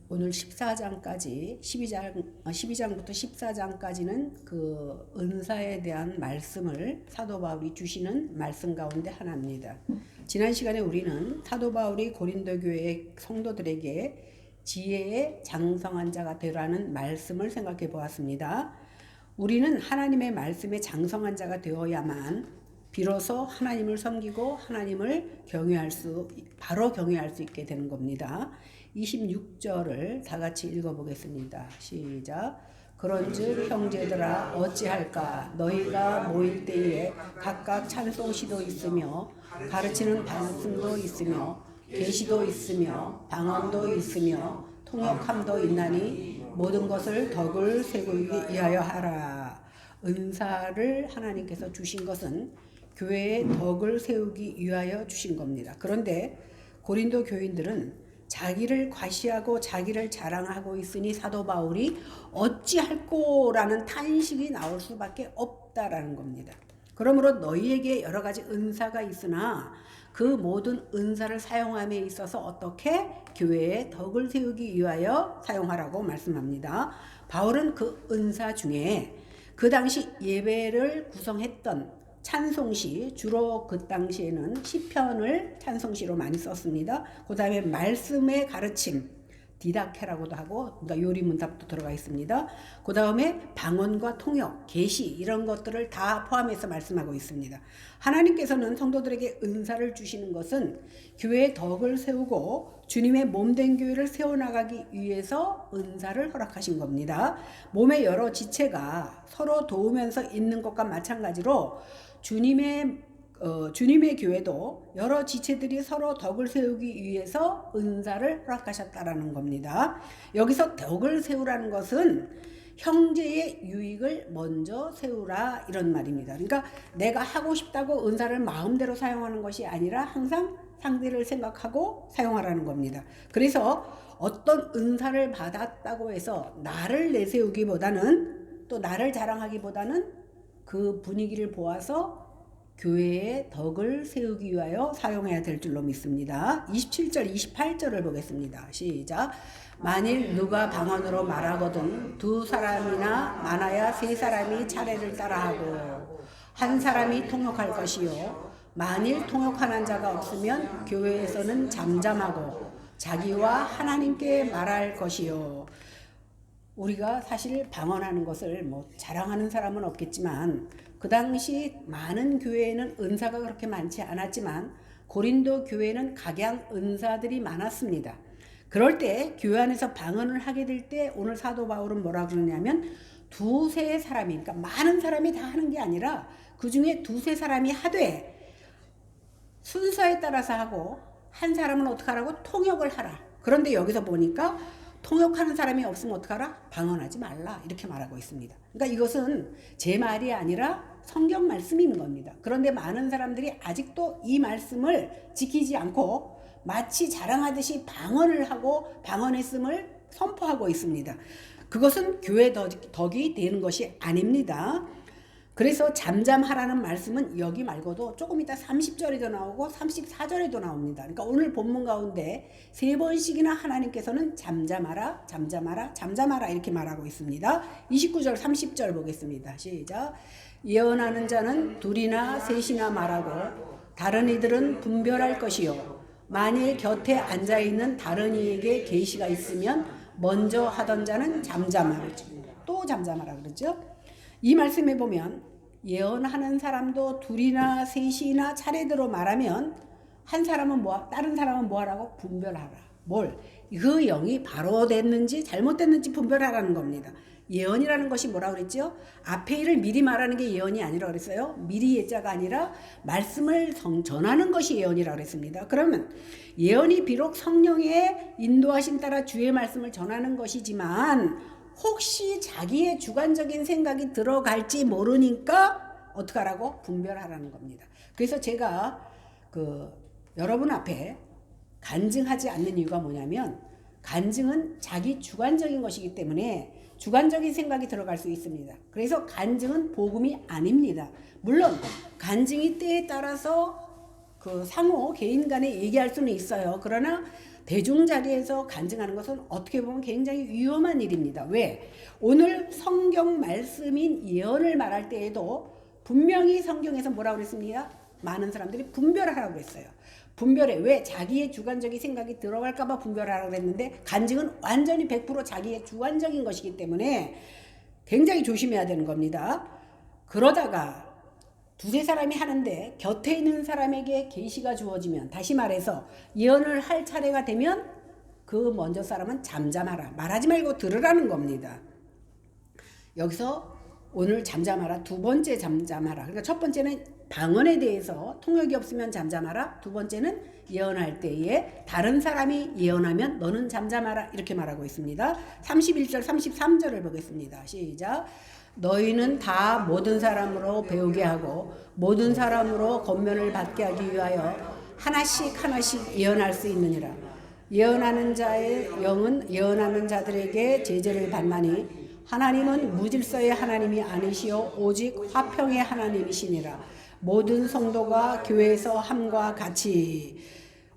오늘 14장까지 12장부터 14장까지는 그 은사에 대한 말씀을 사도 바울이 주시는 말씀 가운데 하나입니다. 지난 시간에 우리는 사도 바울이 고린도 교회 성도들에게 지혜의 장성한 자가 되라는 말씀을 생각해 보았습니다. 우리는 하나님의 말씀에 장성한 자가 되어야만 비로소 하나님을 섬기고 하나님을 바로 경외할 수 있게 되는 겁니다. 26절을 다 같이 읽어보겠습니다. 시작. 그런즉 형제들아 어찌할까 너희가 모일 때에 각각 찬송시도 있으며 가르치는 말씀도 있으며 계시도 있으며 방언도 있으며 통역함도 있나니 모든 것을 덕을 세우기 위하여 하라. 은사를 하나님께서 주신 것은 교회의 덕을 세우기 위하여 주신 겁니다. 그런데 고린도 교인들은 자기를 과시하고 자기를 자랑하고 있으니 사도 바울이 어찌할꼬라는 탄식이 나올 수밖에 없다라는 겁니다. 그러므로 너희에게 여러 가지 은사가 있으나 그 모든 은사를 사용함에 있어서 어떻게 교회의 덕을 세우기 위하여 사용하라고 말씀합니다. 바울은 그 은사 중에 그 당시 예배를 구성했던 찬송시, 주로 그 당시에는 시편을 찬송시로 많이 썼습니다. 그 다음에 말씀의 가르침, 디다케라고도 하고, 그러니까 요리문답도 들어가 있습니다. 그 다음에 방언과 통역, 계시 이런 것들을 다 포함해서 말씀하고 있습니다. 하나님께서는 성도들에게 은사를 주시는 것은 교회의 덕을 세우고 주님의 몸된 교회를 세워나가기 위해서 은사를 허락하신 겁니다. 몸의 여러 지체가 서로 도우면서 있는 것과 마찬가지로 주님의 교회도 여러 지체들이 서로 덕을 세우기 위해서 은사를 허락하셨다라는 겁니다. 여기서 덕을 세우라는 것은 형제의 유익을 먼저 세우라 이런 말입니다. 그러니까 내가 하고 싶다고 은사를 마음대로 사용하는 것이 아니라 항상 상대를 생각하고 사용하라는 겁니다. 그래서 어떤 은사를 받았다고 해서 나를 내세우기보다는 또 나를 자랑하기보다는 그 분위기를 보아서 교회의 덕을 세우기 위하여 사용해야 될 줄로 믿습니다. 27절, 28절을 보겠습니다. 시작. 만일 누가 방언으로 말하거든 두 사람이나 많아야 세 사람이 차례를 따라하고 한 사람이 통역할 것이요. 만일 통역하는 자가 없으면 교회에서는 잠잠하고 자기와 하나님께 말할 것이요. 우리가 사실 방언하는 것을 자랑하는 사람은 없겠지만 그 당시 많은 교회에는 은사가 그렇게 많지 않았지만 고린도 교회는 각양 은사들이 많았습니다. 그럴 때 교회 안에서 방언을 하게 될 때 오늘 사도 바울은 뭐라 그러냐면 두세 사람이, 그러니까 많은 사람이 다 하는 게 아니라 그 중에 두세 사람이 하되 순서에 따라서 하고 한 사람은 어떻게 하라고? 통역을 하라. 그런데 여기서 보니까 통역하는 사람이 없으면 어떡하라? 방언하지 말라 이렇게 말하고 있습니다. 그러니까 이것은 제 말이 아니라 성경 말씀인 겁니다. 그런데 많은 사람들이 아직도 이 말씀을 지키지 않고 마치 자랑하듯이 방언을 하고 방언했음을 선포하고 있습니다. 그것은 교회 덕이 되는 것이 아닙니다. 그래서 잠잠하라는 말씀은 여기 말고도 조금 이따 30절에도 나오고 34절에도 나옵니다. 그러니까 오늘 본문 가운데 세 번씩이나 하나님께서는 잠잠하라, 잠잠하라, 잠잠하라 이렇게 말하고 있습니다. 29절, 30절 보겠습니다. 시작. 예언하는 자는 둘이나 셋이나 말하고 다른 이들은 분별할 것이요. 만일 곁에 앉아있는 다른 이에게 계시가 있으면 먼저 하던 자는 잠잠하라. 또 잠잠하라 그러죠. 이 말씀에 보면 예언하는 사람도 둘이나 셋이나 차례대로 말하면 한 사람은 다른 사람은 뭐하라고? 분별하라. 뭘? 그 영이 바로 됐는지 잘못됐는지 분별하라는 겁니다. 예언이라는 것이 뭐라 그랬죠? 앞에 일을 미리 말하는 게 예언이 아니라 그랬어요. 미리 예자가 아니라 말씀을 전하는 것이 예언이라 그랬습니다. 그러면 예언이 비록 성령의 인도하심 따라 주의 말씀을 전하는 것이지만 혹시 자기의 주관적인 생각이 들어갈지 모르니까 어떻게 하라고? 분별하라는 겁니다. 그래서 제가 여러분 앞에 간증하지 않는 이유가 뭐냐면 간증은 자기 주관적인 것이기 때문에 주관적인 생각이 들어갈 수 있습니다. 그래서 간증은 복음이 아닙니다. 물론 간증이 때에 따라서 상호 개인 간에 얘기할 수는 있어요. 그러나 대중 자리에서 간증하는 것은 어떻게 보면 굉장히 위험한 일입니다. 왜? 오늘 성경 말씀인 예언을 말할 때에도 분명히 성경에서 뭐라고 그랬습니까? 많은 사람들이 분별하라고 그랬어요. 분별해. 왜? 자기의 주관적인 생각이 들어갈까봐 분별하라고 그랬는데 간증은 완전히 100% 자기의 주관적인 것이기 때문에 굉장히 조심해야 되는 겁니다. 그러다가 두세 사람이 하는데 곁에 있는 사람에게 계시가 주어지면, 다시 말해서 예언을 할 차례가 되면 그 먼저 사람은 잠잠하라, 말하지 말고 들으라는 겁니다. 여기서 오늘 잠잠하라, 두 번째 잠잠하라. 그러니까 첫 번째는 방언에 대해서 통역이 없으면 잠잠하라, 두 번째는 예언할 때에 다른 사람이 예언하면 너는 잠잠하라, 이렇게 말하고 있습니다. 31절 33절을 보겠습니다. 시작. 너희는 다 모든 사람으로 배우게 하고 모든 사람으로 권면을 받게 하기 위하여 하나씩 하나씩 예언할 수 있느니라. 예언하는 자의 영은 예언하는 자들에게 제재를 받나니 하나님은 무질서의 하나님이 아니시오 오직 화평의 하나님이시니라. 모든 성도가 교회에서 함과 같이.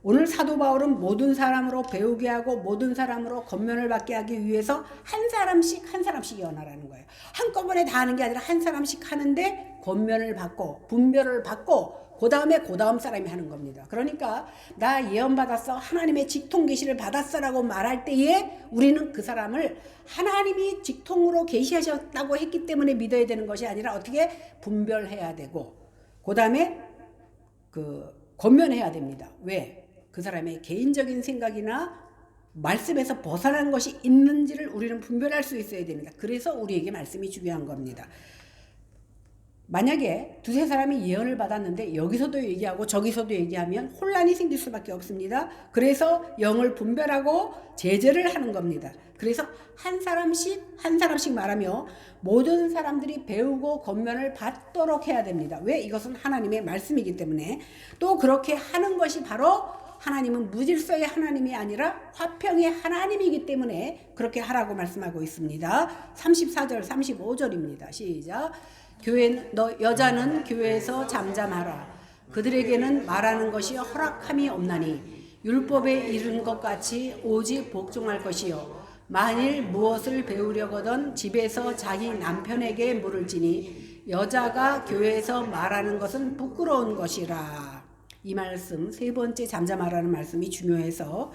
오늘 사도 바울은 모든 사람으로 배우게 하고 모든 사람으로 권면을 받게 하기 위해서 한 사람씩 한 사람씩 예언하라는 거예요. 한꺼번에 다 하는 게 아니라 한 사람씩 하는데 권면을 받고 분별을 받고 그 다음 사람이 하는 겁니다. 그러니까 나 예언 받았어, 하나님의 직통 계시를 받았어 라고 말할 때에 우리는 그 사람을 하나님이 직통으로 계시하셨다고 했기 때문에 믿어야 되는 것이 아니라 어떻게 분별해야 되고 그 다음에 권면해야 됩니다. 왜? 그 사람의 개인적인 생각이나 말씀에서 벗어난 것이 있는지를 우리는 분별할 수 있어야 됩니다. 그래서 우리에게 말씀이 중요한 겁니다. 만약에 두세 사람이 예언을 받았는데 여기서도 얘기하고 저기서도 얘기하면 혼란이 생길 수밖에 없습니다. 그래서 영을 분별하고 제재를 하는 겁니다. 그래서 한 사람씩 말하며 모든 사람들이 배우고 권면을 받도록 해야 됩니다. 왜? 이것은 하나님의 말씀이기 때문에. 또 그렇게 하는 것이 바로 하나님은 무질서의 하나님이 아니라 화평의 하나님이기 때문에 그렇게 하라고 말씀하고 있습니다. 34절 35절입니다. 시작. 여자는 교회에서 잠잠하라. 그들에게는 말하는 것이 허락함이 없나니 율법에 이른 것 같이 오직 복종할 것이요 만일 무엇을 배우려거든 집에서 자기 남편에게 물을지니 여자가 교회에서 말하는 것은 부끄러운 것이라. 이 말씀, 세 번째 잠잠하라는 말씀이 중요해서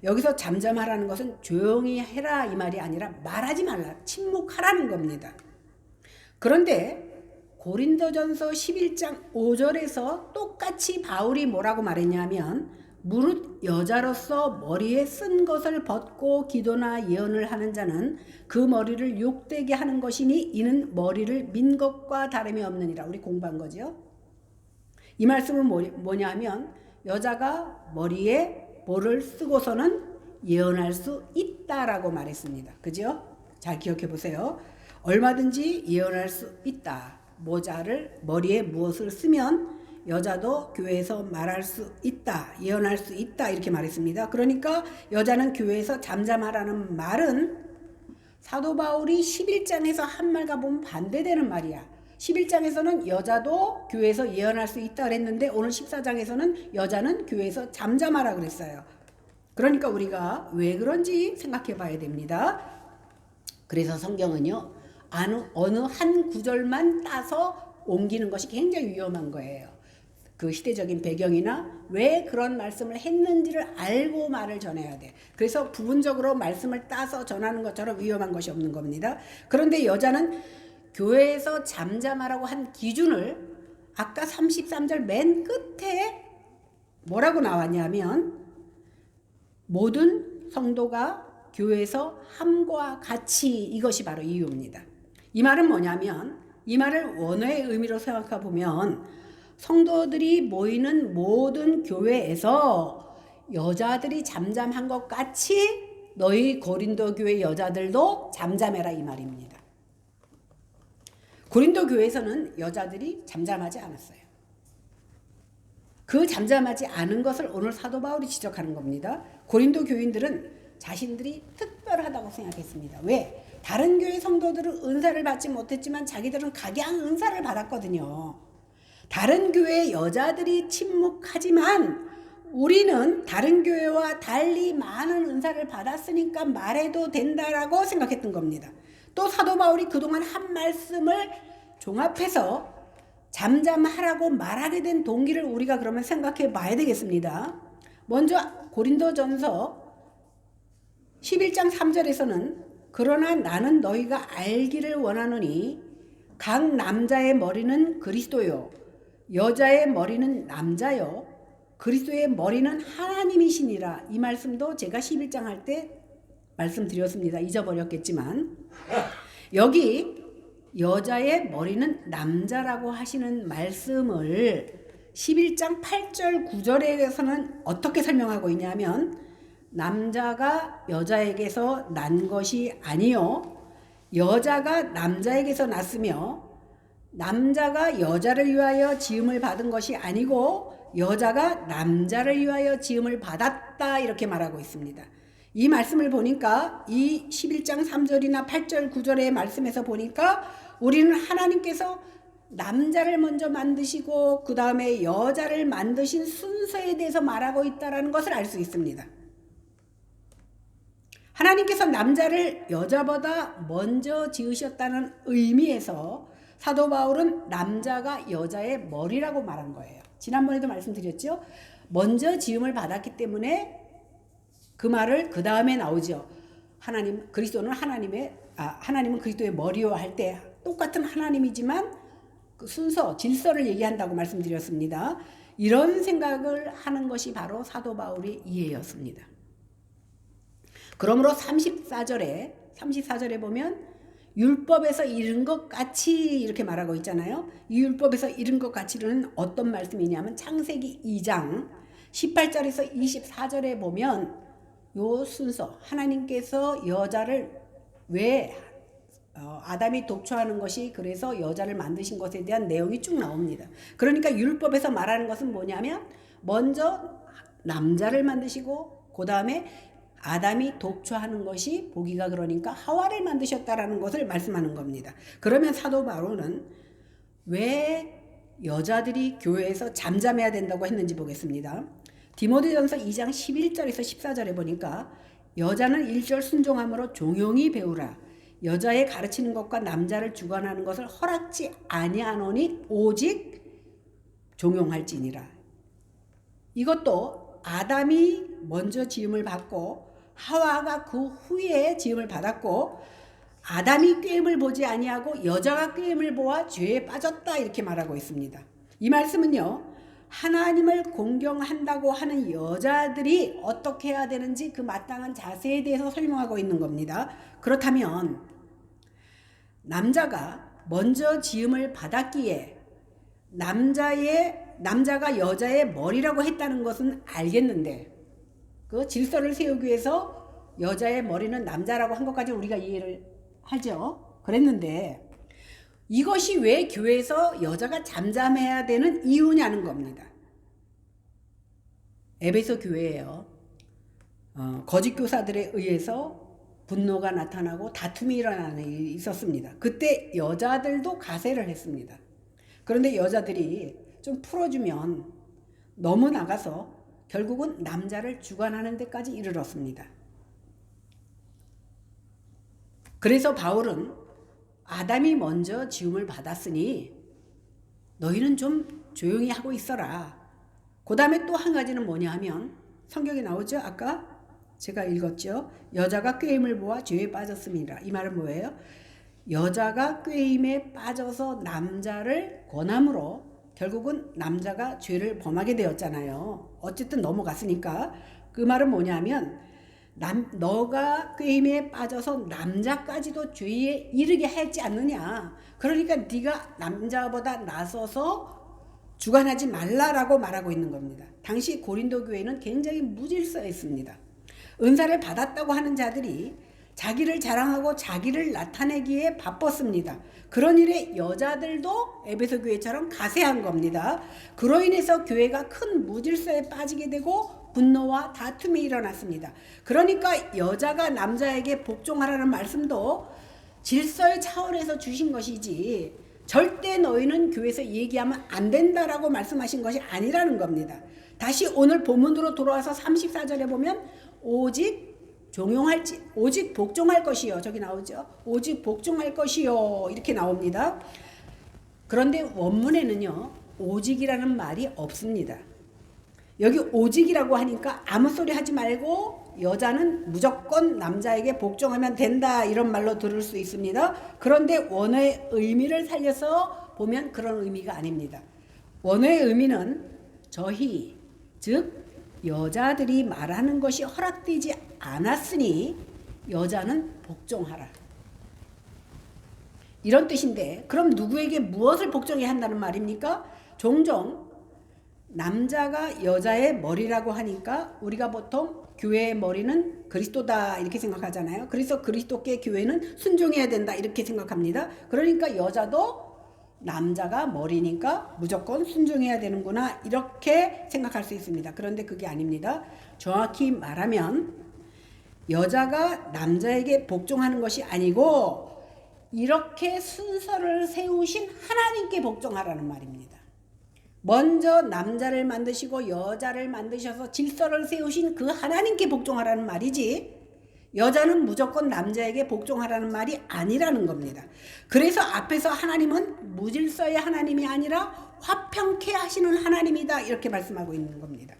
여기서 잠잠하라는 것은 조용히 해라 이 말이 아니라 말하지 말라, 침묵하라는 겁니다. 그런데 고린도전서 11장 5절에서 똑같이 바울이 뭐라고 말했냐면 무릇 여자로서 머리에 쓴 것을 벗고 기도나 예언을 하는 자는 그 머리를 욕되게 하는 것이니 이는 머리를 민 것과 다름이 없느니라. 우리 공부한 거죠. 이 말씀은 뭐냐면 여자가 머리에 뭐를 쓰고서는 예언할 수 있다라고 말했습니다. 그죠? 잘 기억해 보세요. 얼마든지 예언할 수 있다. 모자를 머리에 무엇을 쓰면 여자도 교회에서 말할 수 있다. 예언할 수 있다. 이렇게 말했습니다. 그러니까 여자는 교회에서 잠잠하라는 말은 사도 바울이 11장에서 한 말과 보면 반대되는 말이야. 11장에서는 여자도 교회에서 예언할 수 있다 그랬는데 오늘 14장에서는 여자는 교회에서 잠잠하라 그랬어요. 그러니까 우리가 왜 그런지 생각해 봐야 됩니다. 그래서 성경은요, 어느 한 구절만 따서 옮기는 것이 굉장히 위험한 거예요. 그 시대적인 배경이나 왜 그런 말씀을 했는지를 알고 말을 전해야 돼. 그래서 부분적으로 말씀을 따서 전하는 것처럼 위험한 것이 없는 겁니다. 그런데 여자는 교회에서 잠잠하라고 한 기준을 아까 33절 맨 끝에 뭐라고 나왔냐면 모든 성도가 교회에서 함과 같이, 이것이 바로 이유입니다. 이 말은 뭐냐면 이 말을 원어의 의미로 생각해 보면 성도들이 모이는 모든 교회에서 여자들이 잠잠한 것 같이 너희 고린도 교회 여자들도 잠잠해라 이 말입니다. 고린도 교회에서는 여자들이 잠잠하지 않았어요. 그 잠잠하지 않은 것을 오늘 사도 바울이 지적하는 겁니다. 고린도 교인들은 자신들이 특별하다고 생각했습니다. 왜? 다른 교회 성도들은 은사를 받지 못했지만 자기들은 각양 은사를 받았거든요. 다른 교회 여자들이 침묵하지만 우리는 다른 교회와 달리 많은 은사를 받았으니까 말해도 된다라고 생각했던 겁니다. 또 사도 바울이 그동안 한 말씀을 종합해서 잠잠하라고 말하게 된 동기를 우리가 그러면 생각해 봐야 되겠습니다. 먼저 고린도전서 11장 3절에서는 그러나 나는 너희가 알기를 원하노니 각 남자의 머리는 그리스도요 여자의 머리는 남자요 그리스도의 머리는 하나님이시니라. 이 말씀도 제가 11장 할 때 말씀드렸습니다. 잊어버렸겠지만 여기 여자의 머리는 남자라고 하시는 말씀을 11장 8절 9절에서는 어떻게 설명하고 있냐면 남자가 여자에게서 난 것이 아니요 여자가 남자에게서 났으며 남자가 여자를 위하여 지음을 받은 것이 아니고 여자가 남자를 위하여 지음을 받았다 이렇게 말하고 있습니다. 이 말씀을 보니까 이 11장 3절이나 8절 9절의 말씀에서 보니까 우리는 하나님께서 남자를 먼저 만드시고 그 다음에 여자를 만드신 순서에 대해서 말하고 있다는 것을 알 수 있습니다. 하나님께서 남자를 여자보다 먼저 지으셨다는 의미에서 사도 바울은 남자가 여자의 머리라고 말한 거예요. 지난번에도 말씀드렸죠. 먼저 지음을 받았기 때문에 그 말을 그 다음에 나오죠. 그리스도는 하나님은 그리스도의 머리요 할 때 똑같은 하나님이지만 그 순서, 질서를 얘기한다고 말씀드렸습니다. 이런 생각을 하는 것이 바로 사도 바울의 이해였습니다. 그러므로 34절에 보면 율법에서 이른 것 같이 이렇게 말하고 있잖아요. 이 율법에서 이른 것 같이는 어떤 말씀이냐면 창세기 2장 18절에서 24절에 보면 요 순서 하나님께서 여자를 왜 아담이 독초하는 것이 그래서 여자를 만드신 것에 대한 내용이 쭉 나옵니다. 그러니까 율법에서 말하는 것은 뭐냐면 먼저 남자를 만드시고 그 다음에 아담이 독초하는 것이 보기가 그러니까 하와를 만드셨다라는 것을 말씀하는 겁니다. 그러면 사도 바울은 왜 여자들이 교회에서 잠잠해야 된다고 했는지 보겠습니다. 디모데전서 2장 11절에서 14절에 보니까 여자는 1절 순종함으로 종용히 배우라. 여자의 가르치는 것과 남자를 주관하는 것을 허락지 아니하노니 오직 종용할지니라. 이것도 아담이 먼저 지음을 받고 하와가 그 후에 지음을 받았고 아담이 꾀임을 보지 아니하고 여자가 꾀임을 보아 죄에 빠졌다 이렇게 말하고 있습니다. 이 말씀은요. 하나님을 공경한다고 하는 여자들이 어떻게 해야 되는지 그 마땅한 자세에 대해서 설명하고 있는 겁니다. 그렇다면 남자가 먼저 지음을 받았기에 남자가 여자의 머리라고 했다는 것은 알겠는데 그 질서를 세우기 위해서 여자의 머리는 남자라고 한 것까지 우리가 이해를 하죠. 그랬는데 이것이 왜 교회에서 여자가 잠잠해야 되는 이유냐는 겁니다. 에베소 교회예요. 거짓 교사들에 의해서 분노가 나타나고 다툼이 일어나는 일이 있었습니다. 그때 여자들도 가세를 했습니다. 그런데 여자들이 좀 풀어주면 너무 나가서 결국은 남자를 주관하는 데까지 이르렀습니다. 그래서 바울은 아담이 먼저 지음을 받았으니 너희는 좀 조용히 하고 있어라. 그 다음에 또 한 가지는 뭐냐 하면 성경에 나오죠. 아까 제가 읽었죠. 여자가 꾀임을 보아 죄에 빠졌습니다. 이 말은 뭐예요? 여자가 꾀임에 빠져서 남자를 권함으로 결국은 남자가 죄를 범하게 되었잖아요. 어쨌든 넘어갔으니까. 그 말은 뭐냐면 너가 꾀임에 빠져서 남자까지도 죄에 이르게 하지 않느냐. 그러니까 네가 남자보다 나서서 주관하지 말라라고 말하고 있는 겁니다. 당시 고린도 교회는 굉장히 무질서했습니다. 은사를 받았다고 하는 자들이 자기를 자랑하고 자기를 나타내기에 바빴습니다. 그런 일에 여자들도 에베소 교회처럼 가세한 겁니다. 그로 인해서 교회가 큰 무질서에 빠지게 되고 분노와 다툼이 일어났습니다. 그러니까 여자가 남자에게 복종하라는 말씀도 질서의 차원에서 주신 것이지 절대 너희는 교회에서 얘기하면 안 된다라고 말씀하신 것이 아니라는 겁니다. 다시 오늘 본문으로 돌아와서 34절에 보면 오직 오직 복종할 것이요. 저기 나오죠. 오직 복종할 것이요. 이렇게 나옵니다. 그런데 원문에는요, 오직이라는 말이 없습니다. 여기 오직이라고 하니까 아무 소리 하지 말고 여자는 무조건 남자에게 복종하면 된다, 이런 말로 들을 수 있습니다. 그런데 원어의 의미를 살려서 보면 그런 의미가 아닙니다. 원어의 의미는 저희, 즉 여자들이 말하는 것이 허락되지 않았으니 여자는 복종하라, 이런 뜻인데, 그럼 누구에게 무엇을 복종해야 한다는 말입니까? 종종 남자가 여자의 머리라고 하니까 우리가 보통 교회의 머리는 그리스도다 이렇게 생각하잖아요. 그래서 그리스도께 교회는 순종해야 된다 이렇게 생각합니다. 그러니까 여자도 남자가 머리니까 무조건 순종해야 되는구나 이렇게 생각할 수 있습니다. 그런데 그게 아닙니다. 정확히 말하면 여자가 남자에게 복종하는 것이 아니고 이렇게 순서를 세우신 하나님께 복종하라는 말입니다. 먼저 남자를 만드시고 여자를 만드셔서 질서를 세우신 그 하나님께 복종하라는 말이지, 여자는 무조건 남자에게 복종하라는 말이 아니라는 겁니다. 그래서 앞에서 하나님은 무질서의 하나님이 아니라 화평케 하시는 하나님이다 이렇게 말씀하고 있는 겁니다.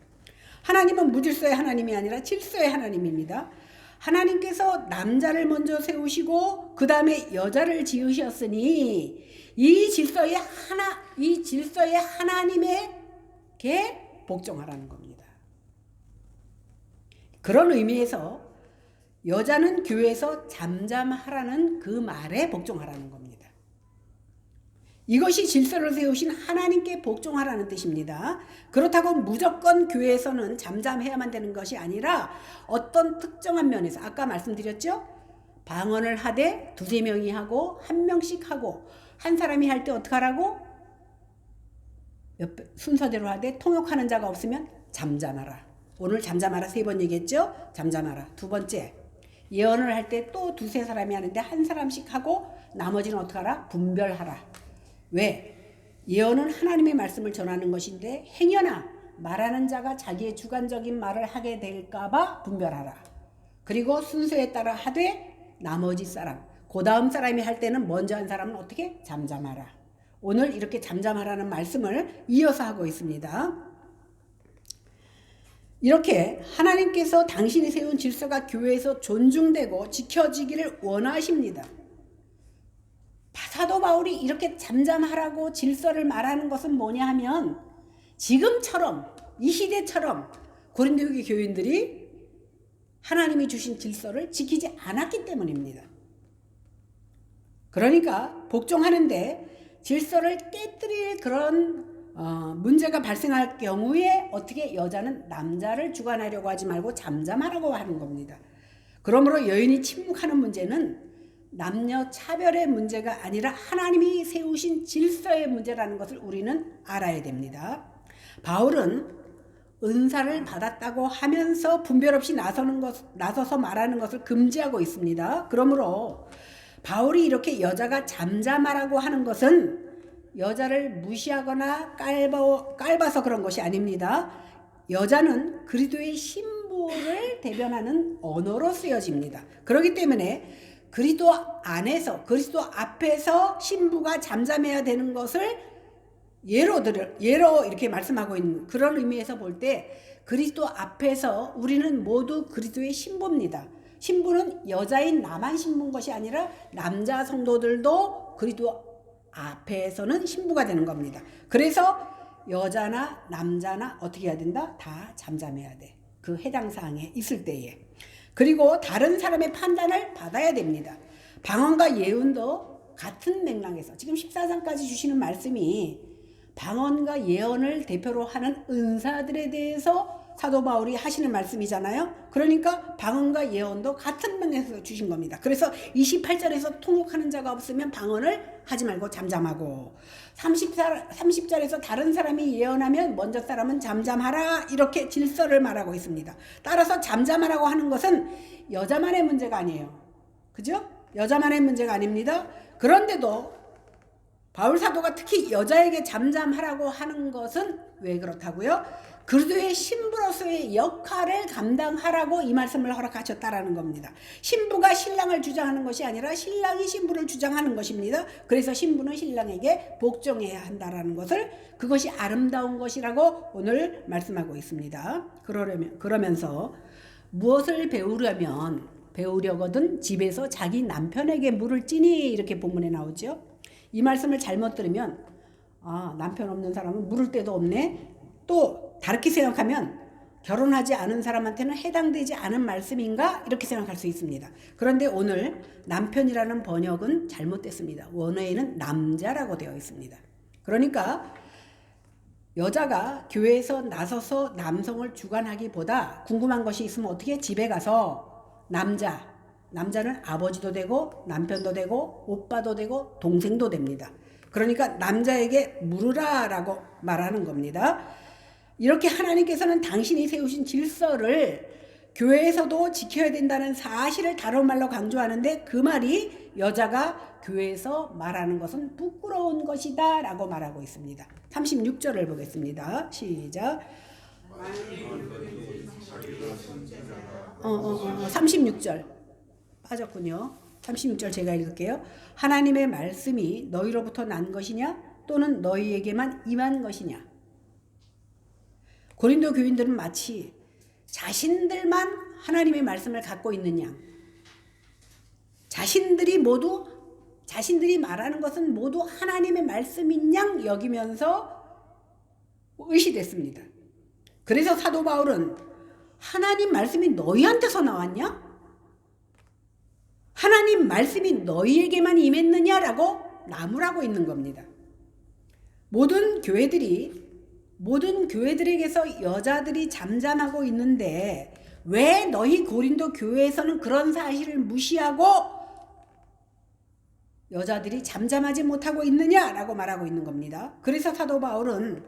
하나님은 무질서의 하나님이 아니라 질서의 하나님입니다. 하나님께서 남자를 먼저 세우시고 그 다음에 여자를 지으셨으니 이 질서의 하나님에게 복종하라는 겁니다. 그런 의미에서 여자는 교회에서 잠잠하라는 그 말에 복종하라는 겁니다. 이것이 질서를 세우신 하나님께 복종하라는 뜻입니다. 그렇다고 무조건 교회에서는 잠잠해야만 되는 것이 아니라 어떤 특정한 면에서, 아까 말씀드렸죠? 방언을 하되 두세 명이 하고 한 명씩 하고, 한 사람이 할 때 어떻게 하라고? 순서대로 하되 통역하는 자가 없으면 잠잠하라. 오늘 잠잠하라 3번 얘기했죠? 잠잠하라. 두 번째, 예언을 할 때 또 두세 사람이 하는데 한 사람씩 하고 나머지는 어떻게 하라? 분별하라. 왜? 예언은 하나님의 말씀을 전하는 것인데 행여나 말하는 자가 자기의 주관적인 말을 하게 될까봐 분별하라. 그리고 순서에 따라 하되 나머지 사람, 그 다음 사람이 할 때는 먼저 한 사람은 어떻게? 잠잠하라. 오늘 이렇게 잠잠하라는 말씀을 이어서 하고 있습니다. 이렇게 하나님께서 당신이 세운 질서가 교회에서 존중되고 지켜지기를 원하십니다. 사도 바울이 이렇게 잠잠하라고 질서를 말하는 것은 뭐냐 하면, 지금처럼 이 시대처럼 고린도 교인들이 하나님이 주신 질서를 지키지 않았기 때문입니다. 그러니까 복종하는데 질서를 깨뜨릴 그런 문제가 발생할 경우에 어떻게 여자는 남자를 주관하려고 하지 말고 잠잠하라고 하는 겁니다. 그러므로 여인이 침묵하는 문제는 남녀 차별의 문제가 아니라 하나님이 세우신 질서의 문제라는 것을 우리는 알아야 됩니다. 바울은 은사를 받았다고 하면서 분별 없이 나서서 말하는 것을 금지하고 있습니다. 그러므로 바울이 이렇게 여자가 잠잠하라고 하는 것은 여자를 무시하거나 깔봐서 그런 것이 아닙니다. 여자는 그리스도의 신부를 대변하는 언어로 쓰여집니다. 그렇기 때문에 그리스도 안에서, 그리스도 앞에서 신부가 잠잠해야 되는 것을 예로 이렇게 말씀하고 있는 그런 의미에서 볼 때 그리스도 앞에서 우리는 모두 그리스도의 신부입니다. 신부는 여자인 나만 신부인 것이 아니라 남자 성도들도 그리스도 앞에서는 신부가 되는 겁니다. 그래서 여자나 남자나 어떻게 해야 된다? 다 잠잠해야 돼. 그 해당 사항에 있을 때에. 그리고 다른 사람의 판단을 받아야 됩니다. 방언과 예언도 같은 맥락에서 지금 14장까지 주시는 말씀이 방언과 예언을 대표로 하는 은사들에 대해서 사도 바울이 하시는 말씀이잖아요. 그러니까 방언과 예언도 같은 맥락에서 주신 겁니다. 그래서 28절에서 통역하는 자가 없으면 방언을 하지 말고 잠잠하고, 30절에서 다른 사람이 예언하면 먼저 사람은 잠잠하라 이렇게 질서를 말하고 있습니다. 따라서 잠잠하라고 하는 것은 여자만의 문제가 아니에요. 그죠? 여자만의 문제가 아닙니다. 그런데도 바울 사도가 특히 여자에게 잠잠하라고 하는 것은 왜 그렇다고요? 그리스도의 신부로서의 역할을 감당하라고 이 말씀을 허락하셨다라는 겁니다. 신부가 신랑을 주장하는 것이 아니라 신랑이 신부를 주장하는 것입니다. 그래서 신부는 신랑에게 복종해야 한다라는 것을, 그것이 아름다운 것이라고 오늘 말씀하고 있습니다. 그러면서 무엇을 배우려거든 집에서 자기 남편에게 물을 찌니, 이렇게 본문에 나오죠. 이 말씀을 잘못 들으면 남편 없는 사람은 물을 데도 없네, 또 다르게 생각하면 결혼하지 않은 사람한테는 해당되지 않은 말씀인가, 이렇게 생각할 수 있습니다. 그런데 오늘 남편이라는 번역은 잘못됐습니다. 원어에는 남자라고 되어 있습니다. 그러니까 여자가 교회에서 나서서 남성을 주관하기보다 궁금한 것이 있으면 어떻게, 집에 가서 남자는 아버지도 되고 남편도 되고 오빠도 되고 동생도 됩니다. 그러니까 남자에게 물으라 라고 말하는 겁니다. 이렇게 하나님께서는 당신이 세우신 질서를 교회에서도 지켜야 된다는 사실을 다른 말로 강조하는데, 그 말이 여자가 교회에서 말하는 것은 부끄러운 것이다 라고 말하고 있습니다. 36절을 보겠습니다. 시작. 36절 빠졌군요. 36절 제가 읽을게요. 하나님의 말씀이 너희로부터 난 것이냐, 또는 너희에게만 임한 것이냐. 고린도 교인들은 마치 자신들만 하나님의 말씀을 갖고 있는 양, 자신들이 말하는 것은 모두 하나님의 말씀인 양 여기면서 의시됐습니다. 그래서 사도 바울은 하나님 말씀이 너희한테서 나왔냐? 하나님 말씀이 너희에게만 임했느냐라고 나무라고 있는 겁니다. 모든 교회들에게서 여자들이 잠잠하고 있는데 왜 너희 고린도 교회에서는 그런 사실을 무시하고 여자들이 잠잠하지 못하고 있느냐라고 말하고 있는 겁니다. 그래서 사도 바울은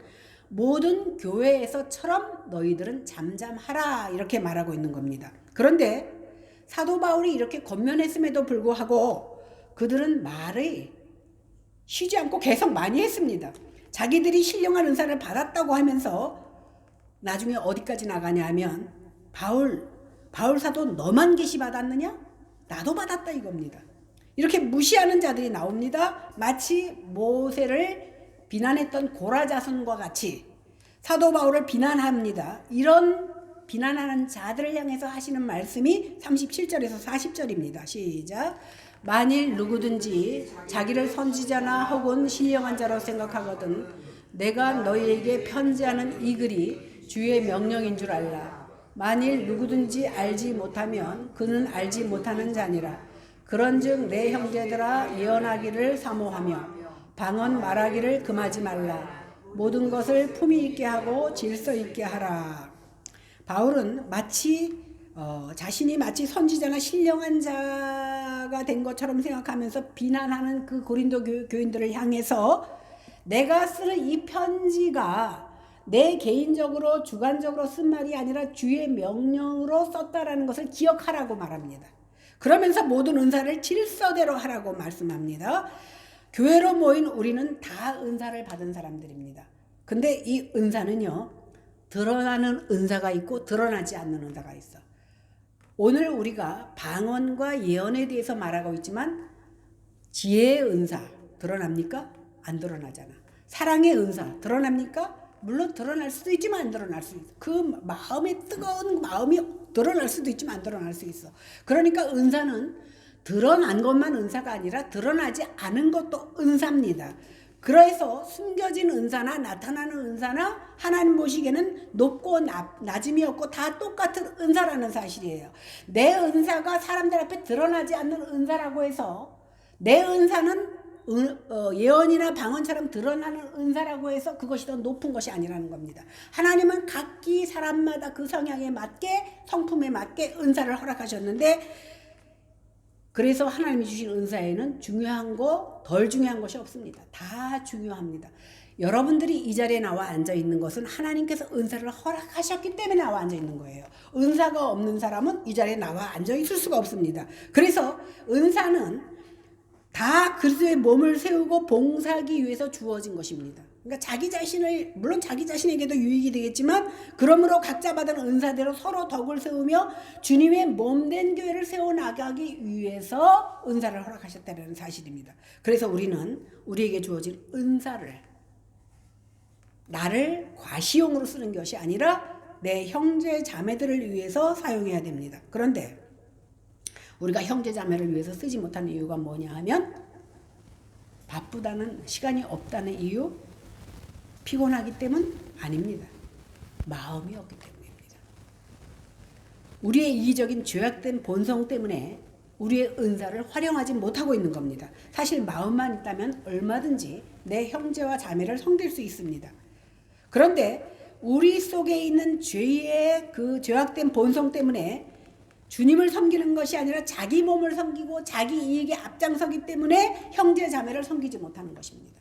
모든 교회에서처럼 너희들은 잠잠하라, 이렇게 말하고 있는 겁니다. 그런데 사도 바울이 이렇게 권면했음에도 불구하고 그들은 말을 쉬지 않고 계속 많이 했습니다. 자기들이 신령한 은사를 받았다고 하면서 나중에 어디까지 나가냐 하면 바울 사도 너만 계시 받았느냐? 나도 받았다 이겁니다. 이렇게 무시하는 자들이 나옵니다. 마치 모세를 비난했던 고라 자손과 같이 사도 바울을 비난합니다. 이런 비난하는 자들을 향해서 하시는 말씀이 37절에서 40절입니다. 시작. 만일 누구든지 자기를 선지자나 혹은 신령한 자로 생각하거든 내가 너희에게 편지하는 이 글이 주의 명령인 줄 알라. 만일 누구든지 알지 못하면 그는 알지 못하는 자니라. 그런즉 내 형제들아, 예언하기를 사모하며 방언 말하기를 금하지 말라. 모든 것을 품위 있게 하고 질서 있게 하라. 바울은 자신이 마치 선지자나 신령한 자가 된 것처럼 생각하면서 비난하는 그 고린도 교인들을 향해서 내가 쓰는 이 편지가 내 개인적으로 주관적으로 쓴 말이 아니라 주의 명령으로 썼다라는 것을 기억하라고 말합니다. 그러면서 모든 은사를 질서대로 하라고 말씀합니다. 교회로 모인 우리는 다 은사를 받은 사람들입니다. 근데 이 은사는요, 드러나는 은사가 있고 드러나지 않는 은사가 있어. 오늘 우리가 방언과 예언에 대해서 말하고 있지만 지혜의 은사 드러납니까? 안 드러나잖아. 사랑의 은사 드러납니까? 물론 드러날 수도 있지만 안 드러날 수 있어. 그 마음의 뜨거운 마음이 드러날 수도 있지만 안 드러날 수 있어. 그러니까 은사는 드러난 것만 은사가 아니라 드러나지 않은 것도 은사입니다. 그래서 숨겨진 은사나 나타나는 은사나 하나님 보시기에는 높고 낮음이 없고 다 똑같은 은사라는 사실이에요. 내 은사가 사람들 앞에 드러나지 않는 은사라고 해서 내 은사는 예언이나 방언처럼 드러나는 은사라고 해서 그것이 더 높은 것이 아니라는 겁니다. 하나님은 각기 사람마다 그 성향에 맞게, 성품에 맞게 은사를 허락하셨는데, 그래서 하나님이 주신 은사에는 중요한 거, 덜 중요한 것이 없습니다. 다 중요합니다. 여러분들이 이 자리에 나와 앉아 있는 것은 하나님께서 은사를 허락하셨기 때문에 나와 앉아 있는 거예요. 은사가 없는 사람은 이 자리에 나와 앉아 있을 수가 없습니다. 그래서 은사는 다 그리스도의 몸을 세우고 봉사하기 위해서 주어진 것입니다. 그러니까 자기 자신을, 물론 자기 자신에게도 유익이 되겠지만 그러므로 각자 받은 은사대로 서로 덕을 세우며 주님의 몸된 교회를 세워나가기 위해서 은사를 허락하셨다는 사실입니다. 그래서 우리는 우리에게 주어진 은사를 나를 과시용으로 쓰는 것이 아니라 내 형제 자매들을 위해서 사용해야 됩니다. 그런데 우리가 형제 자매를 위해서 쓰지 못하는 이유가 뭐냐 하면 바쁘다는, 시간이 없다는 이유, 피곤하기 때문 아닙니다. 마음이 없기 때문입니다. 우리의 이기적인 죄악된 본성 때문에 우리의 은사를 활용하지 못하고 있는 겁니다. 사실 마음만 있다면 얼마든지 내 형제와 자매를 섬길 수 있습니다. 그런데 우리 속에 있는 죄의 그 죄악된 본성 때문에 주님을 섬기는 것이 아니라 자기 몸을 섬기고 자기 이익에 앞장서기 때문에 형제 자매를 섬기지 못하는 것입니다.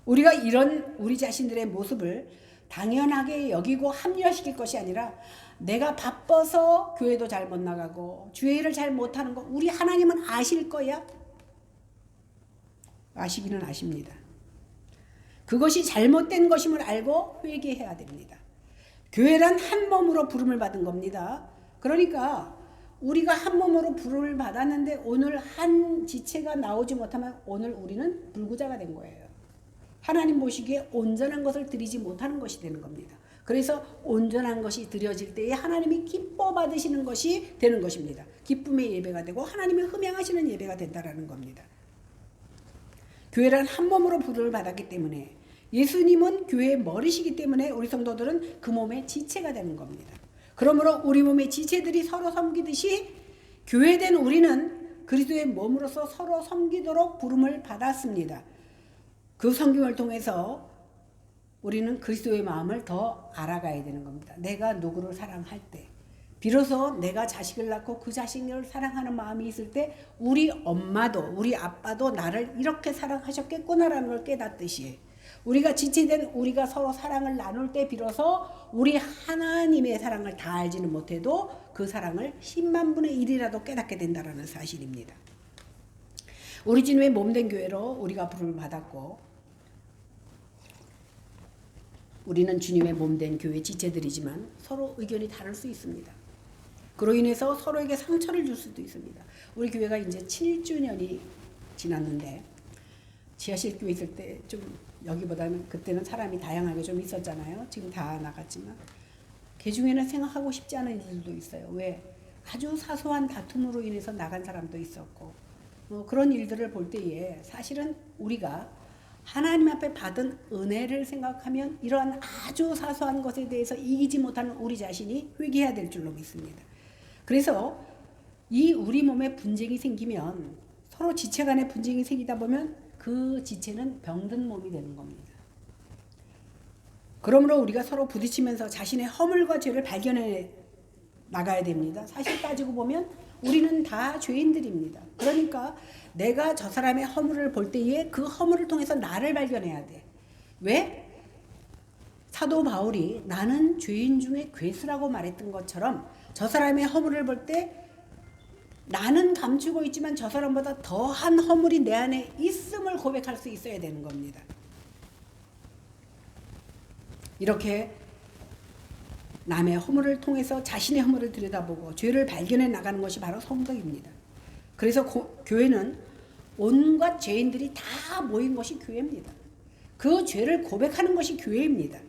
우리가 이런 우리 자신들의 모습을 당연하게 여기고 합리화시킬 것이 아니라 내가 바빠서 교회도 잘 못 나가고 주의 일을 잘 못하는 거 우리 하나님은 아실 거야? 아시기는 아십니다. 그것이 잘못된 것임을 알고 회개해야 됩니다. 교회란 한 몸으로 부름을 받은 겁니다. 그러니까 우리가 한 몸으로 부름을 받았는데 오늘 한 지체가 나오지 못하면 오늘 우리는 불구자가 된 거예요. 하나님 보시기에 온전한 것을 드리지 못하는 것이 되는 겁니다. 그래서 온전한 것이 드려질 때에 하나님이 기뻐 받으시는 것이 되는 것입니다. 기쁨의 예배가 되고 하나님이 흠양하시는 예배가 된다라는 겁니다. 교회란 한 몸으로 부름을 받았기 때문에 예수님은 교회의 머리시기 때문에 우리 성도들은 그 몸의 지체가 되는 겁니다. 그러므로 우리 몸의 지체들이 서로 섬기듯이 교회된 우리는 그리스도의 몸으로서 서로 섬기도록 부름을 받았습니다. 그 섬김을 통해서 우리는 그리스도의 마음을 더 알아가야 되는 겁니다. 내가 누구를 사랑할 때, 비로소 내가 자식을 낳고 그 자식을 사랑하는 마음이 있을 때 우리 엄마도 우리 아빠도 나를 이렇게 사랑하셨겠구나라는 걸 깨닫듯이 우리가 지체된 우리가 서로 사랑을 나눌 때 비로소 우리 하나님의 사랑을 다 알지는 못해도 그 사랑을 10만 분의 1이라도 깨닫게 된다는 사실입니다. 우리 주님의 몸된 교회로 우리가 부름을 받았고 우리는 주님의 몸된 교회 지체들이지만 서로 의견이 다를 수 있습니다. 그로 인해서 서로에게 상처를 줄 수도 있습니다. 우리 교회가 이제 7주년이 지났는데 지하실 교회 있을 때 좀 여기보다는 그때는 사람이 다양하게 좀 있었잖아요. 지금 다 나갔지만 그 중에는 생각하고 싶지 않은 일들도 있어요. 왜? 아주 사소한 다툼으로 인해서 나간 사람도 있었고 그런 일들을 볼 때에 사실은 우리가 하나님 앞에 받은 은혜를 생각하면 이러한 아주 사소한 것에 대해서 이기지 못하는 우리 자신이 회개해야 될 줄로 믿습니다. 그래서 이 우리 몸에 분쟁이 생기면 서로 지체 간에 분쟁이 생기다 보면 그 지체는 병든 몸이 되는 겁니다. 그러므로 우리가 서로 부딪히면서 자신의 허물과 죄를 발견해 나가야 됩니다. 사실 따지고 보면 우리는 다 죄인들입니다. 그러니까 내가 저 사람의 허물을 볼 때에 그 허물을 통해서 나를 발견해야 돼. 왜? 사도 바울이 나는 죄인 중에 괴수라고 말했던 것처럼 저 사람의 허물을 볼 때 나는 감추고 있지만 저 사람보다 더한 허물이 내 안에 있음을 고백할 수 있어야 되는 겁니다. 이렇게 남의 허물을 통해서 자신의 허물을 들여다보고 죄를 발견해 나가는 것이 바로 성덕입니다. 그래서 교회는 온갖 죄인들이 다 모인 것이 교회입니다. 그 죄를 고백하는 것이 교회입니다.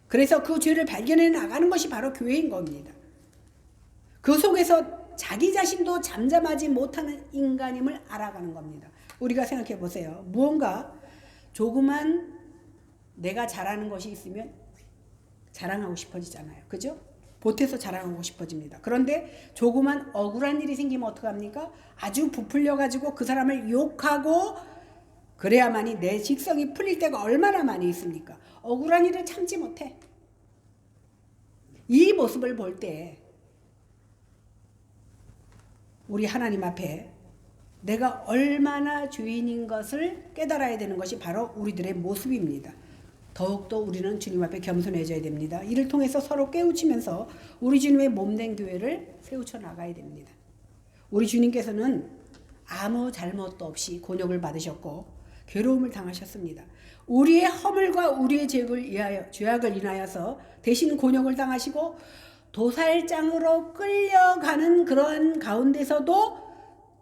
그래서 그 죄를 발견해 나가는 것이 바로 교회인 겁니다. 그 속에서 자기 자신도 잠잠하지 못하는 인간임을 알아가는 겁니다. 우리가 생각해 보세요. 무언가 조그만 내가 잘하는 것이 있으면 자랑하고 싶어지잖아요. 그죠? 보태서 자랑하고 싶어집니다. 그런데 조그만 억울한 일이 생기면 어떡합니까? 아주 부풀려 가지고 그 사람을 욕하고 그래야만이 내 직성이 풀릴 때가 얼마나 많이 있습니까? 억울한 일을 참지 못해. 이 모습을 볼 때 우리 하나님 앞에 내가 얼마나 죄인인 것을 깨달아야 되는 것이 바로 우리들의 모습입니다. 더욱더 우리는 주님 앞에 겸손해져야 됩니다. 이를 통해서 서로 깨우치면서 우리 주님의 몸된 교회를 세우쳐 나가야 됩니다. 우리 주님께서는 아무 잘못도 없이 곤욕을 받으셨고 괴로움을 당하셨습니다. 우리의 허물과 우리의 죄악을 인하여서 대신 곤욕을 당하시고 도살장으로 끌려가는 그런 가운데서도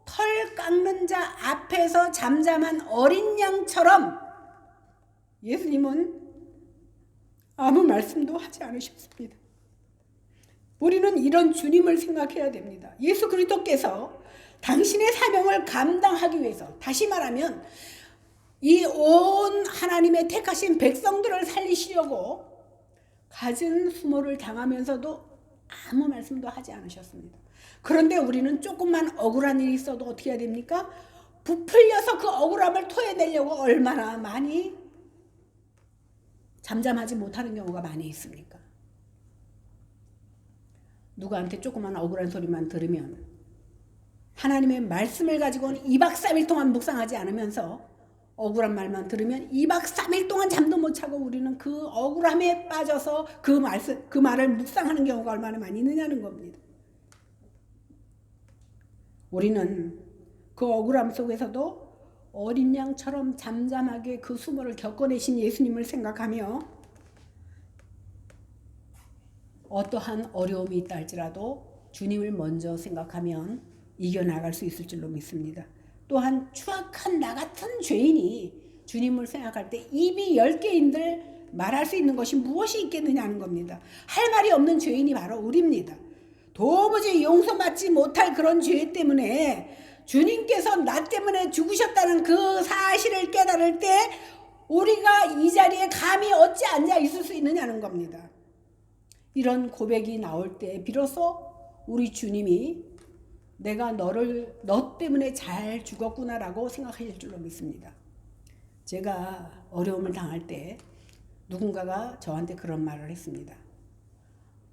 털 깎는 자 앞에서 잠잠한 어린 양처럼 예수님은 아무 말씀도 하지 않으셨습니다. 우리는 이런 주님을 생각해야 됩니다. 예수 그리스도께서 당신의 사명을 감당하기 위해서, 다시 말하면 이 온 하나님의 택하신 백성들을 살리시려고 갖은 수모를 당하면서도 아무 말씀도 하지 않으셨습니다. 그런데 우리는 조금만 억울한 일이 있어도 어떻게 해야 됩니까? 부풀려서 그 억울함을 토해내려고 얼마나 많이 잠잠하지 못하는 경우가 많이 있습니까? 누구한테 조그만 억울한 소리만 들으면 하나님의 말씀을 가지고는 2박 3일 동안 묵상하지 않으면서 억울한 말만 들으면 2박 3일 동안 잠도 못 자고 우리는 그 억울함에 빠져서 그 말을 묵상하는 경우가 얼마나 많이 있느냐는 겁니다. 우리는 그 억울함 속에서도 어린 양처럼 잠잠하게 그 수모를 겪어내신 예수님을 생각하며 어떠한 어려움이 있다 할지라도 주님을 먼저 생각하면 이겨나갈 수 있을 줄로 믿습니다. 또한 추악한 나 같은 죄인이 주님을 생각할 때 입이 10개인들 말할 수 있는 것이 무엇이 있겠느냐는 겁니다. 할 말이 없는 죄인이 바로 우리입니다. 도무지 용서받지 못할 그런 죄 때문에 주님께서 나 때문에 죽으셨다는 그 사실을 깨달을 때 우리가 이 자리에 감히 어찌 앉아 있을 수 있느냐는 겁니다. 이런 고백이 나올 때 비로소 우리 주님이 내가 너 때문에 잘 죽었구나라고 생각하실 줄로 믿습니다. 제가 어려움을 당할 때 누군가가 저한테 그런 말을 했습니다.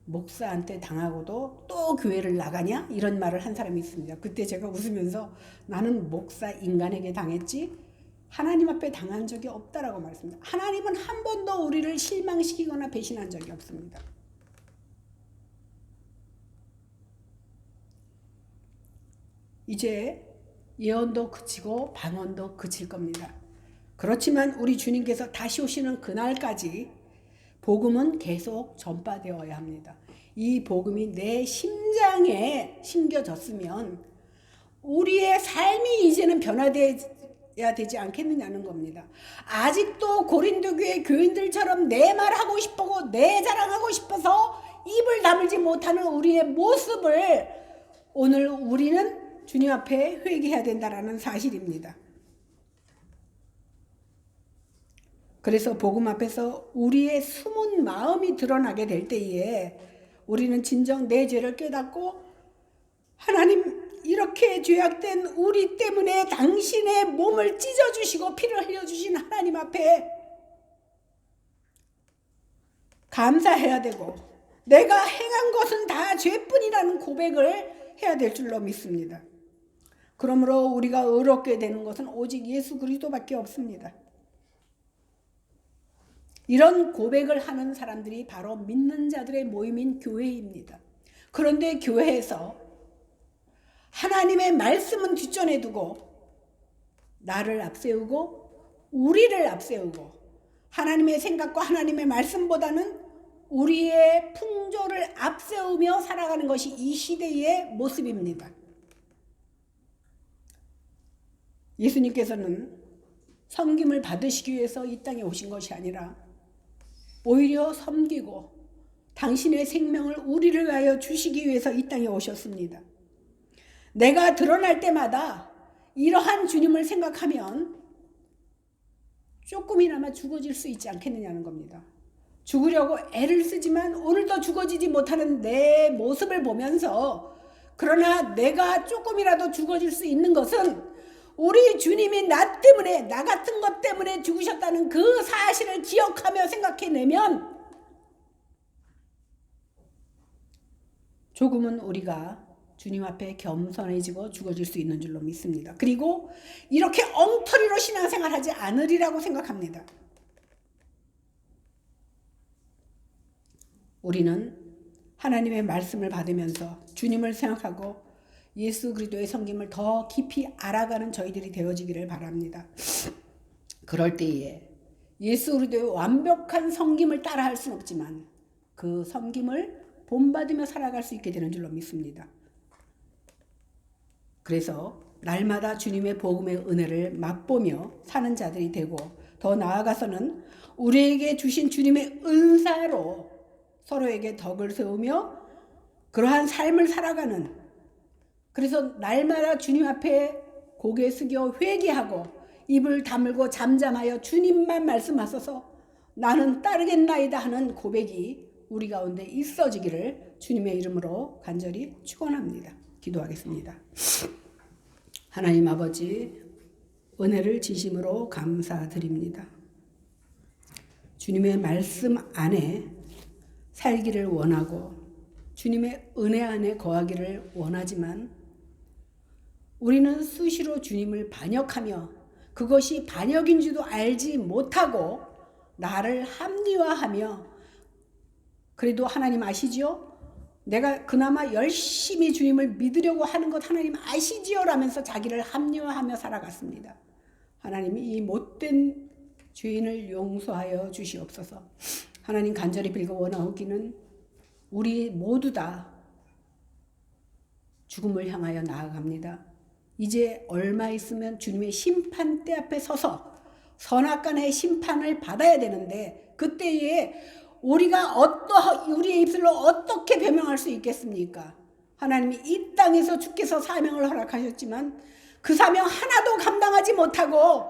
목사한테 당하고도 또 교회를 나가냐? 이런 말을 한 사람이 있습니다. 그때 제가 웃으면서 나는 목사 인간에게 당했지 하나님 앞에 당한 적이 없다라고 말했습니다. 하나님은 한 번도 우리를 실망시키거나 배신한 적이 없습니다. 이제 예언도 그치고 방언도 그칠 겁니다. 그렇지만 우리 주님께서 다시 오시는 그날까지 복음은 계속 전파되어야 합니다. 이 복음이 내 심장에 심겨졌으면 우리의 삶이 이제는 변화되어야 되지 않겠느냐는 겁니다. 아직도 고린도 교회 교인들처럼 내 말하고 싶고 내 자랑하고 싶어서 입을 다물지 못하는 우리의 모습을 오늘 우리는 주님 앞에 회개해야 된다는 사실입니다. 그래서 복음 앞에서 우리의 숨은 마음이 드러나게 될 때에 우리는 진정 내 죄를 깨닫고 하나님 이렇게 죄악된 우리 때문에 당신의 몸을 찢어주시고 피를 흘려주신 하나님 앞에 감사해야 되고 내가 행한 것은 다 죄뿐이라는 고백을 해야 될 줄로 믿습니다. 그러므로 우리가 의롭게 되는 것은 오직 예수 그리스도밖에 없습니다. 이런 고백을 하는 사람들이 바로 믿는 자들의 모임인 교회입니다. 그런데 교회에서 하나님의 말씀은 뒷전에 두고 나를 앞세우고 우리를 앞세우고 하나님의 생각과 하나님의 말씀보다는 우리의 풍조를 앞세우며 살아가는 것이 이 시대의 모습입니다. 예수님께서는 섬김을 받으시기 위해서 이 땅에 오신 것이 아니라 오히려 섬기고 당신의 생명을 우리를 위하여 주시기 위해서 이 땅에 오셨습니다. 내가 드러날 때마다 이러한 주님을 생각하면 조금이나마 죽어질 수 있지 않겠느냐는 겁니다. 죽으려고 애를 쓰지만 오늘도 죽어지지 못하는 내 모습을 보면서 그러나 내가 조금이라도 죽어질 수 있는 것은 우리 주님이 나 때문에 나 같은 것 때문에 죽으셨다는 그 사실을 기억하며 생각해내면 조금은 우리가 주님 앞에 겸손해지고 죽어질 수 있는 줄로 믿습니다. 그리고 이렇게 엉터리로 신앙생활하지 않으리라고 생각합니다. 우리는 하나님의 말씀을 받으면서 주님을 생각하고 예수 그리스도의 섬김을 더 깊이 알아가는 저희들이 되어지기를 바랍니다. 그럴 때에 예수 그리스도의 완벽한 섬김을 따라할 수는 없지만 그 섬김을 본받으며 살아갈 수 있게 되는 줄로 믿습니다. 그래서 날마다 주님의 복음의 은혜를 맛보며 사는 자들이 되고 더 나아가서는 우리에게 주신 주님의 은사로 서로에게 덕을 세우며 그러한 삶을 살아가는, 그래서 날마다 주님 앞에 고개 숙여 회개하고 입을 다물고 잠잠하여 주님만 말씀하소서 나는 따르겠나이다 하는 고백이 우리 가운데 있어지기를 주님의 이름으로 간절히 축원합니다. 기도하겠습니다. 하나님 아버지, 은혜를 진심으로 감사드립니다. 주님의 말씀 안에 살기를 원하고 주님의 은혜 안에 거하기를 원하지만 우리는 수시로 주님을 반역하며 그것이 반역인 줄도 알지 못하고 나를 합리화하며, 그래도 하나님 아시지요? 내가 그나마 열심히 주님을 믿으려고 하는 것 하나님 아시지요? 라면서 자기를 합리화하며 살아갔습니다. 하나님 이 못된 죄인을 용서하여 주시옵소서. 하나님 간절히 빌고 원하오기는 우리 모두 다 죽음을 향하여 나아갑니다. 이제 얼마 있으면 주님의 심판대 앞에 서서 선악간의 심판을 받아야 되는데 그때에 우리가 우리의 입술로 어떻게 변명할 수 있겠습니까? 하나님이 이 땅에서 주께서 사명을 허락하셨지만 그 사명 하나도 감당하지 못하고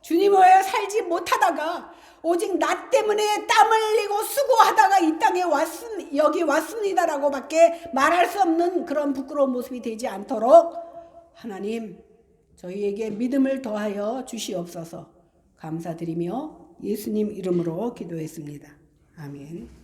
주님 외에 살지 못하다가 오직 나 때문에 땀 흘리고 수고하다가 이 땅에 여기 왔습니다라고 밖에 말할 수 없는 그런 부끄러운 모습이 되지 않도록 하나님 저희에게 믿음을 더하여 주시옵소서. 감사드리며 예수님 이름으로 기도했습니다. 아멘.